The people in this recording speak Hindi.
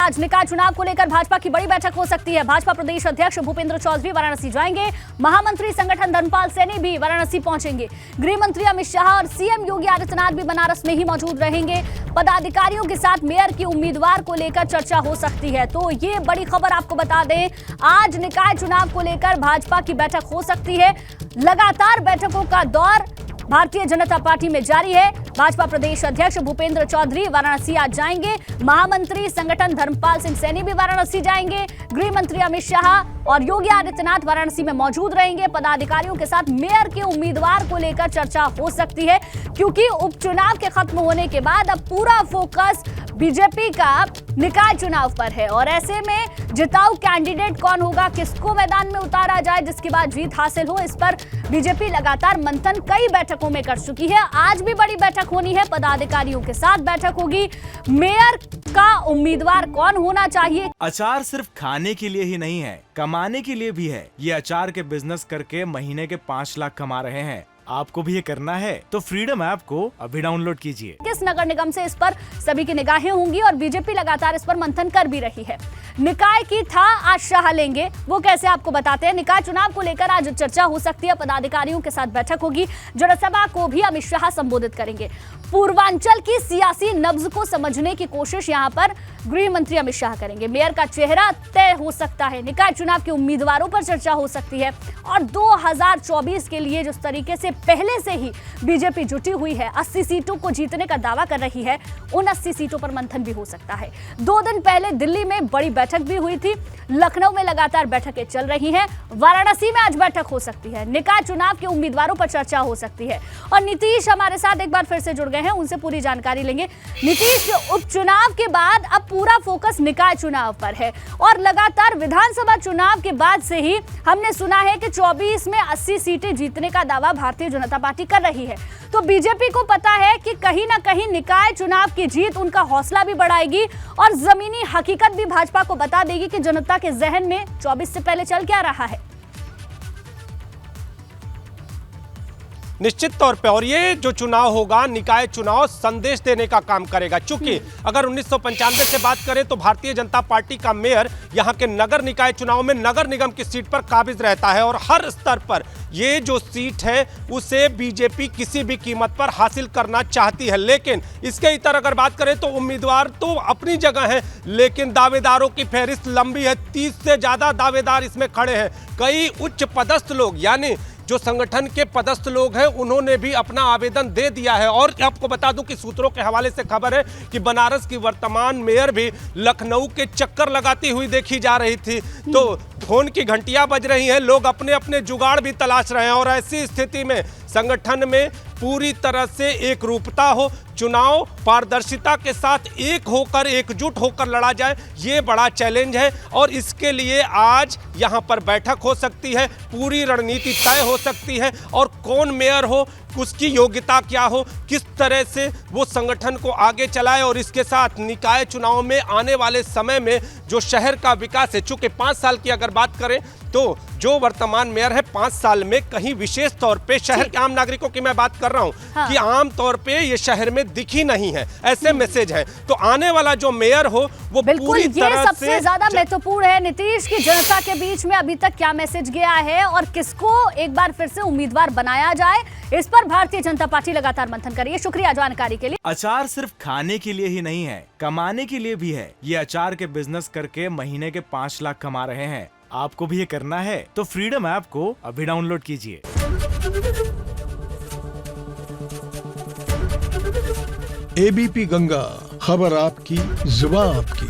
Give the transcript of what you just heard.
आज निकाय चुनाव को लेकर भाजपा की बड़ी बैठक हो सकती है। भाजपा प्रदेश अध्यक्ष भूपेंद्र चौधरी वाराणसी जाएंगे। महामंत्री संगठन धर्मपाल सैनी भी वाराणसी पहुंचेंगे। गृह मंत्री अमित शाह और सीएम योगी आदित्यनाथ भी बनारस में ही मौजूद रहेंगे। पदाधिकारियों के साथ मेयर की उम्मीदवार को लेकर चर्चा हो सकती है। तो ये बड़ी खबर आपको बता दें, आज निकाय चुनाव को लेकर भाजपा की बैठक हो सकती है। लगातार बैठकों का दौर भारतीय जनता पार्टी में जारी है। भाजपा प्रदेश अध्यक्ष भूपेंद्र चौधरी वाराणसी आज जाएंगे। महामंत्री संगठन धर्मपाल सिंह सैनी भी वाराणसी जाएंगे। गृह मंत्री अमित शाह और योगी आदित्यनाथ वाराणसी में मौजूद रहेंगे। पदाधिकारियों के साथ मेयर के उम्मीदवार को लेकर चर्चा हो सकती है, क्योंकि उपचुनाव के खत्म होने के बाद अब पूरा फोकस बीजेपी का निकाय चुनाव पर है। और ऐसे में जिताऊ कैंडिडेट कौन होगा, किसको मैदान में उतारा जाए जिसके बाद जीत हासिल हो, इस पर बीजेपी लगातार मंथन कई बैठकों में कर चुकी है। आज भी बड़ी बैठक होनी है, पदाधिकारियों के साथ बैठक होगी। मेयर का उम्मीदवार कौन होना चाहिए। अचार सिर्फ खाने के लिए ही नहीं है, कमाने के लिए भी है। ये अचार के बिजनेस करके महीने के 5 लाख कमा रहे हैं। आपको भी ये करना है तो फ्रीडम ऐप को अभी डाउनलोड कीजिए। किस नगर निगम से, इस पर सभी की निगाहें होंगी और बीजेपी लगातार इस पर मंथन कर भी रही है। निकाय की था आज शाह लेंगे, वो कैसे आपको बताते हैं। निकाय चुनाव को लेकर आज चर्चा हो सकती है, पदाधिकारियों के साथ बैठक होगी। जनसभा को भी अमित शाह संबोधित करेंगे। पूर्वांचल की सियासी नब्ज को समझने की कोशिश यहां पर गृह मंत्री अमित शाह करेंगे। मेयर का चेहरा तय हो सकता है। निकाय चुनाव के उम्मीदवारों पर चर्चा हो सकती है। और 2024 के लिए जिस तरीके से पहले से ही बीजेपी जुटी हुई है, 80 सीटों को जीतने का दावा कर रही है, उन 80 सीटों पर मंथन भी हो सकता है। 2 दिन पहले दिल्ली में बड़ी बैठक भी हुई थी। लखनऊ में लगातार बैठकें चल रही हैं। वाराणसी में आज बैठक हो सकती है। निकाय चुनाव के उम्मीदवारों पर चर्चा हो सकती है। और नीतीश हमारे साथ एक बार फिर से जुड़ गए हैं, उनसे पूरी जानकारी लेंगे। नीतीश, उपचुनाव के बाद अब पूरा फोकस निकाय चुनाव पर है और लगातार विधानसभा चुनाव के बाद से ही हमने सुना है कि 24 में 80 सीटें जीतने का दावा भारतीय जनता पार्टी कर रही है। तो बीजेपी को पता है कि कहीं ना कहीं निकाय चुनाव की जीत उनका हौसला भी बढ़ाएगी और जमीनी हकीकत भी भाजपा को बता देगी कि जनता के जहन में 24 से पहले चल क्या रहा है। निश्चित तौर पे, और ये जो चुनाव होगा, निकाय चुनाव संदेश देने का काम करेगा। चूंकि अगर 1995 से बात करें तो भारतीय जनता पार्टी का मेयर यहाँ के नगर निकाय चुनाव में नगर निगम की सीट पर काबिज रहता है और हर स्तर पर ये जो सीट है उसे बीजेपी किसी भी कीमत पर हासिल करना चाहती है। लेकिन इसके इतर अगर बात करें तो उम्मीदवार तो अपनी जगह है, लेकिन दावेदारों की फहरिस्त लंबी है। 30 से ज्यादा दावेदार इसमें खड़े हैं। कई उच्च पदस्थ लोग, यानी जो संगठन के पदस्थ लोग हैं, उन्होंने भी अपना आवेदन दे दिया है। और आपको बता दूं कि सूत्रों के हवाले से खबर है कि बनारस की वर्तमान मेयर भी लखनऊ के चक्कर लगाती हुई देखी जा रही थी। तो फोन की घंटियां बज रही हैं, लोग अपने अपने जुगाड़ भी तलाश रहे हैं। और ऐसी स्थिति में संगठन में पूरी तरह से एक रूपता हो, चुनाव पारदर्शिता के साथ एक होकर, एकजुट होकर लड़ा जाए, ये बड़ा चैलेंज है। और इसके लिए आज यहाँ पर बैठक हो सकती है, पूरी रणनीति तय हो सकती है और कौन मेयर हो, उसकी योग्यता क्या हो, किस तरह से वो संगठन को आगे चलाए। और इसके साथ निकाय चुनाव में आने वाले समय में जो शहर का विकास है, चूंकि 5 साल की अगर बात करें तो जो वर्तमान मेयर है 5 साल में कहीं विशेष तौर पे शहर के आम नागरिकों की मैं बात कर रहा हूं, हाँ। कि आम तौर पे ये शहर में दिखी नहीं है, ऐसे मैसेज है। तो आने वाला जो मेयर हो वो पूरी तरह से सबसे ज्यादा महत्वपूर्ण है। नीतीश की जनता के बीच में अभी तक क्या मैसेज गया है और किसको एक बार फिर से उम्मीदवार बनाया जाए, इस पर भारतीय जनता पार्टी लगातार मंथन कर रही है। शुक्रिया जानकारी के लिए। अचार सिर्फ खाने के लिए ही नहीं है, कमाने के लिए भी है। ये अचार के बिजनेस करके महीने के 5 लाख कमा रहे हैं। आपको भी ये करना है तो फ्रीडम ऐप को अभी डाउनलोड कीजिए। एबीपी गंगा, खबर आपकी, जुबान आपकी।